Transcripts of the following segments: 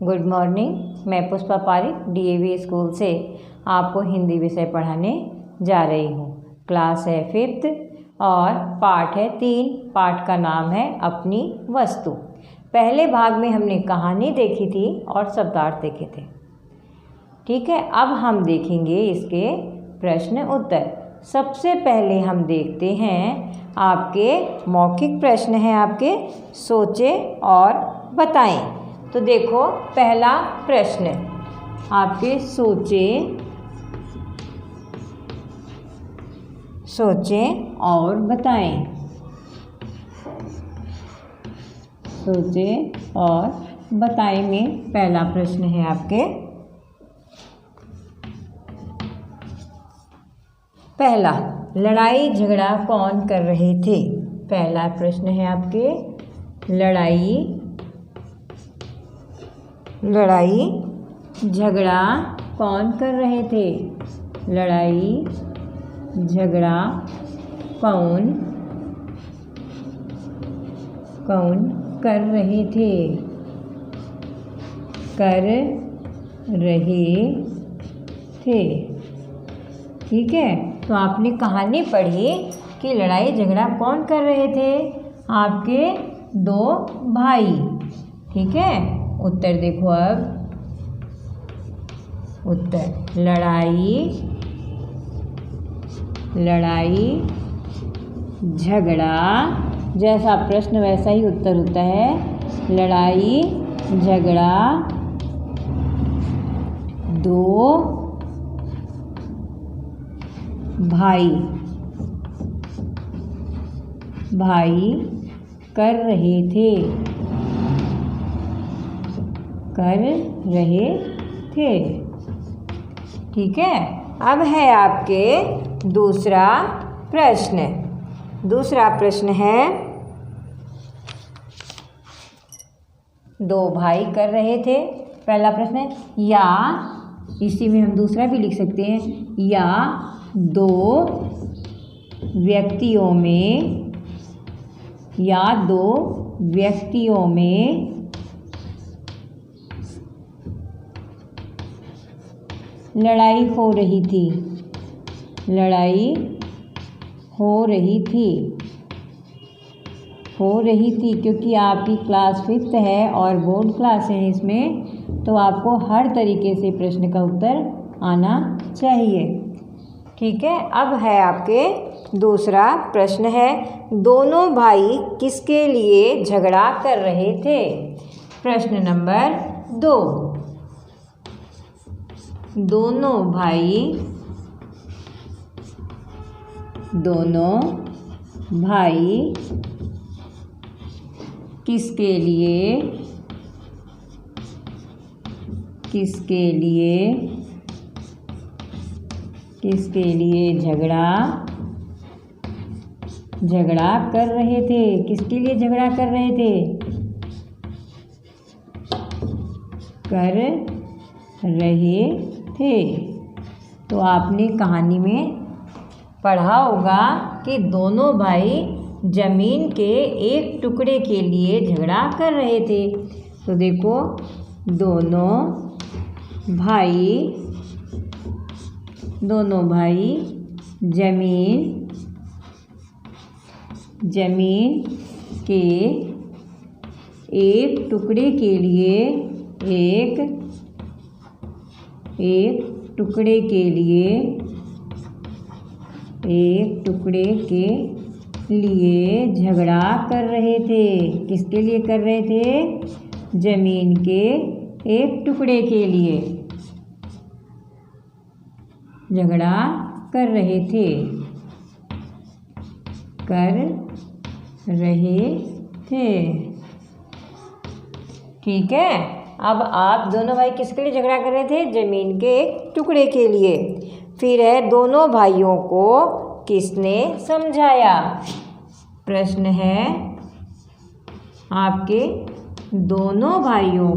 Good morning. मैं Pushpa Pareek DAV school से आपको हिंदी विषय पढ़ाने जा रही हूँ। क्लास है 5th और पाठ है 3। पाठ का नाम है अपनी वस्तु। पहले भाग में हमने कहानी देखी थी और शब्दार्थ देखे थे। ठीक है, अब हम देखेंगे इसके प्रश्न उत्तर। सबसे पहले हम देखते हैं आपके मौखिक प्रश्न हैं आपके, सोचें और बताएं। तो देखो पहला प्रश्न आपके सोचें और बताएं। सोचें और बताएं में पहला प्रश्न है आपके, पहला लड़ाई झगड़ा कौन कर रहे थे। पहला प्रश्न है आपके लड़ाई झगड़ा कौन कर रहे थे। लड़ाई झगड़ा कौन कर रहे थे। ठीक है, तो आपने कहानी पढ़ी कि लड़ाई झगड़ा कौन कर रहे थे। आपके दो भाई। ठीक है, उत्तर देखो। अब उत्तर लड़ाई झगड़ा, जैसा प्रश्न वैसा ही उत्तर होता है। लड़ाई झगड़ा दो भाई कर रहे थे। ठीक है, अब है आपके दूसरा प्रश्न। दूसरा प्रश्न है दो भाई कर रहे थे। पहला प्रश्न है या, इसी में हम दूसरा भी लिख सकते हैं, या दो व्यक्तियों में लड़ाई हो रही थी क्योंकि आपकी क्लास 5th है और बोर्ड क्लास है इसमें, तो आपको हर तरीके से प्रश्न का उत्तर आना चाहिए। ठीक है, अब है आपके दूसरा प्रश्न है दोनों भाई किसके लिए झगड़ा कर रहे थे। प्रश्न नंबर 2, दोनों भाई किसके लिए झगड़ा कर रहे थे। किसके लिए झगड़ा कर रहे थे। तो आपने कहानी में पढ़ा होगा कि दोनों भाई जमीन के एक टुकड़े के लिए झगड़ा कर रहे थे। तो देखो दोनों भाई जमीन के एक टुकड़े के लिए झगड़ा कर रहे थे। किसके लिए कर रहे थे। जमीन के एक टुकड़े के लिए झगड़ा कर रहे थे। ठीक है, अब आप दोनों भाई किसके लिए झगड़ा कर रहे थे। जमीन के एक टुकड़े के लिए। फिर है दोनों भाइयों को किसने समझाया। प्रश्न है आपके दोनों भाइयों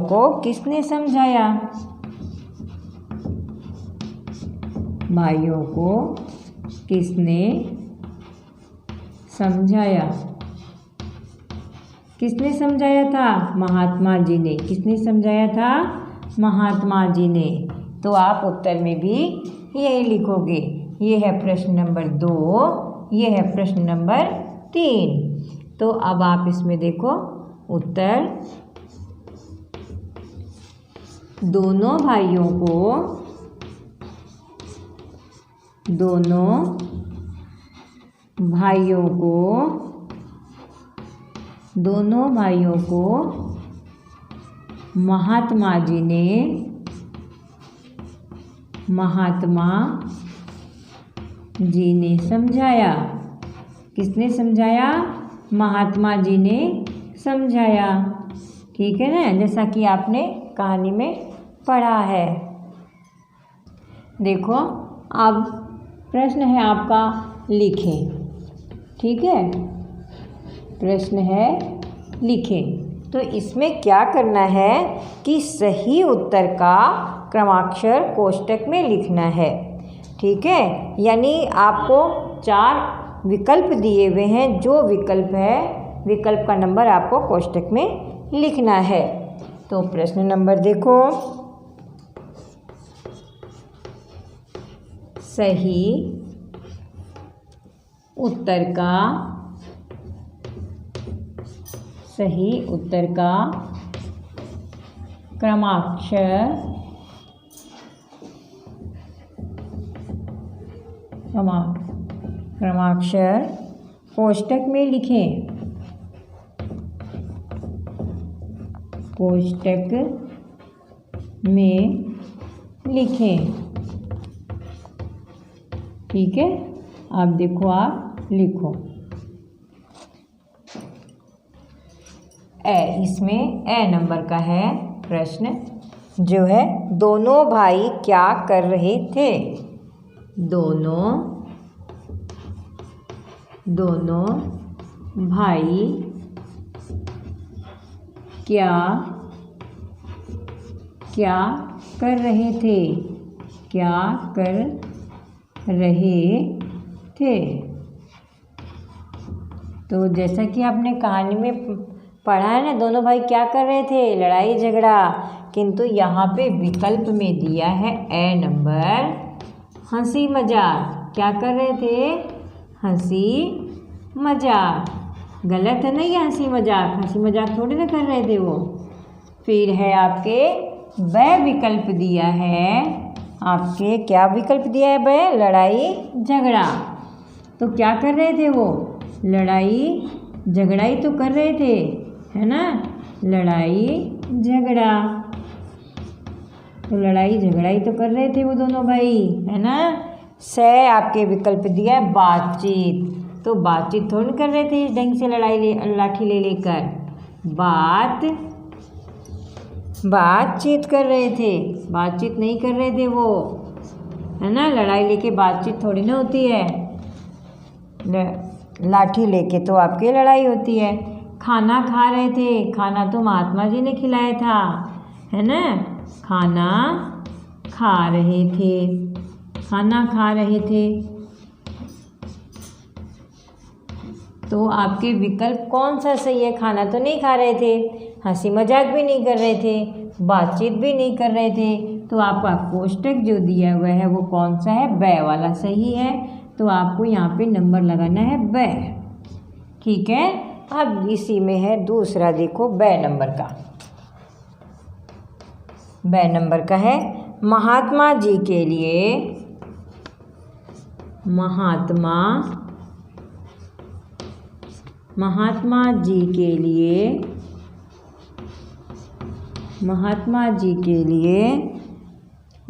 को किसने समझाया। भाइयों को किसने समझाया? किसने समझाया था? महात्मा जी ने। किसने समझाया था? महात्मा जी ने। तो आप उत्तर में भी यही लिखोगे। ये है प्रश्न नंबर 2, ये है प्रश्न नंबर 3। तो अब आप इसमें देखो उत्तर। दोनों भाइयों को महात्मा जी ने समझाया। किसने समझाया? महात्मा जी ने समझाया। ठीक है ना, जैसा कि आपने कहानी में पढ़ा है। देखो अब प्रश्न है आपका, लिखें। ठीक है, प्रश्न है लिखें। तो इसमें क्या करना है कि सही उत्तर का क्रमाक्षर कोष्टक में लिखना है। ठीक है, यानी आपको 4 विकल्प दिए हुए हैं। जो विकल्प है, विकल्प का नंबर आपको कोष्टक में लिखना है। तो प्रश्न नंबर देखो, सही उत्तर का क्रमाक्षर कोष्टक में लिखें। कोष्टक में लिखें। ठीक है, अब देखो आप लिखो। इसमें ए नंबर का है प्रश्न, जो है दोनों भाई क्या कर रहे थे? दोनों भाई क्या कर रहे थे? क्या कर रहे थे? तो जैसा कि आपने कहानी में पढ़ा है ना, दोनों भाई क्या कर रहे थे? लड़ाई झगड़ा। किंतु यहाँ पे विकल्प में दिया है ए नंबर, हंसी मजाक। क्या कर रहे थे? हंसी मजाक। गलत है ना ये हंसी मजाक? हंसी मजाक थोड़ी ना कर रहे थे वो। फिर है आपके वह विकल्प दिया है। आपके क्या विकल्प दिया है? वह लड़ाई झगड़ा। तो क्या कर रहे थे वो? लड़ाई झगड़ा ही तो कर रहे थे, है ना? लड़ाई झगड़ा। तो लड़ाई झगड़ा ही तो कर रहे थे वो दोनों भाई, है ना? से आपके विकल्प दिया है बातचीत। तो बातचीत थोड़ी कर रहे थे इस ढंग से लाठी ले लेकर। बातचीत कर रहे थे, बातचीत नहीं कर रहे थे वो, है ना? लड़ाई लेके बातचीत थोड़ी ना होती है। लाठी लेके तो आपकी लड़ाई होती है। खाना खा रहे थे, खाना तो महात्मा जी ने खिलाया था, है ना? खाना खा रहे थे। तो आपके विकल्प कौन सा सही है? खाना तो नहीं खा रहे थे, हंसी मजाक भी नहीं कर रहे थे, बातचीत भी नहीं कर रहे थे। तो आपका कोष्टक जो दिया हुआ है वो कौन सा है? ब वाला सही है। तो आपको यहाँ पे नंबर लगाना है ब। ठीक है, अब इसी में है दूसरा, देखो ब नंबर का। ब नंबर का है महात्मा जी के लिए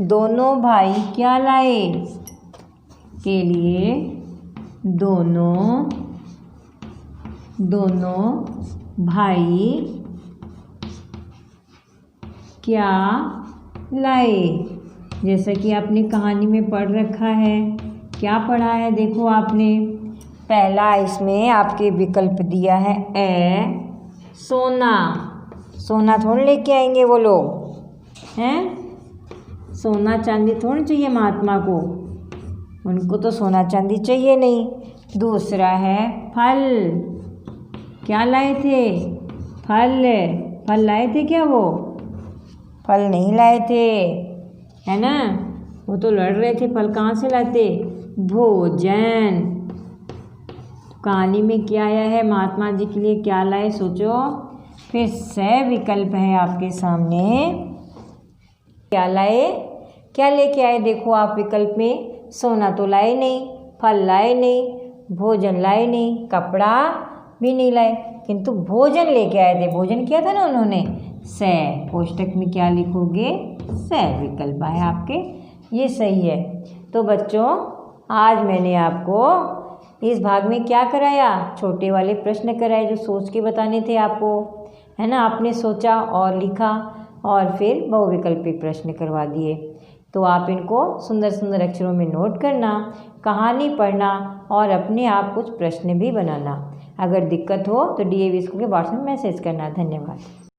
दोनों भाई क्या लाए? के लिए दोनों भाई क्या लाए? जैसा कि आपने कहानी में पढ़ रखा है। क्या पढ़ा है? देखो आपने पहला इसमें आपके विकल्प दिया है सोना। सोना थोड़ी लेके आएंगे वो लोग, हैं? सोना चांदी थोड़ी चाहिए महात्मा को, उनको तो सोना चांदी चाहिए नहीं। दूसरा है फल, क्या लाए थे? फल। फल लाए थे क्या वो? फल नहीं लाए थे, है ना। वो तो लड़ रहे थे, फल कहाँ से लाते? भोजन। कहानी में क्या आया है? महात्मा जी के लिए क्या लाए? सोचो। फिर से विकल्प है आपके सामने। क्या लाए? क्या लेके आए? देखो आप विकल्प में, सोना तो लाए नहीं, फल लाए नहीं, भोजन लाए नहीं, कपड़ा भी नहीं लाए, किंतु भोजन लेके आए थे। भोजन किया था ना उन्होंने। से कोष्टक में क्या लिखोगे? से विकल्प है आपके, ये सही है। तो बच्चों, आज मैंने आपको इस भाग में क्या कराया? छोटे वाले प्रश्न कराए जो सोच के बताने थे आपको, है ना। आपने सोचा और लिखा और फिर बहुविकल्पी प्रश्न करवा दिए। तो आप इनको सुंदर सुंदर अक्षरों में नोट करना, कहानी पढ़ना और अपने आप कुछ प्रश्न भी बनाना। अगर दिक्कत हो तो DAV स्कूल के व्हाट्सएप में मैसेज करना। धन्यवाद।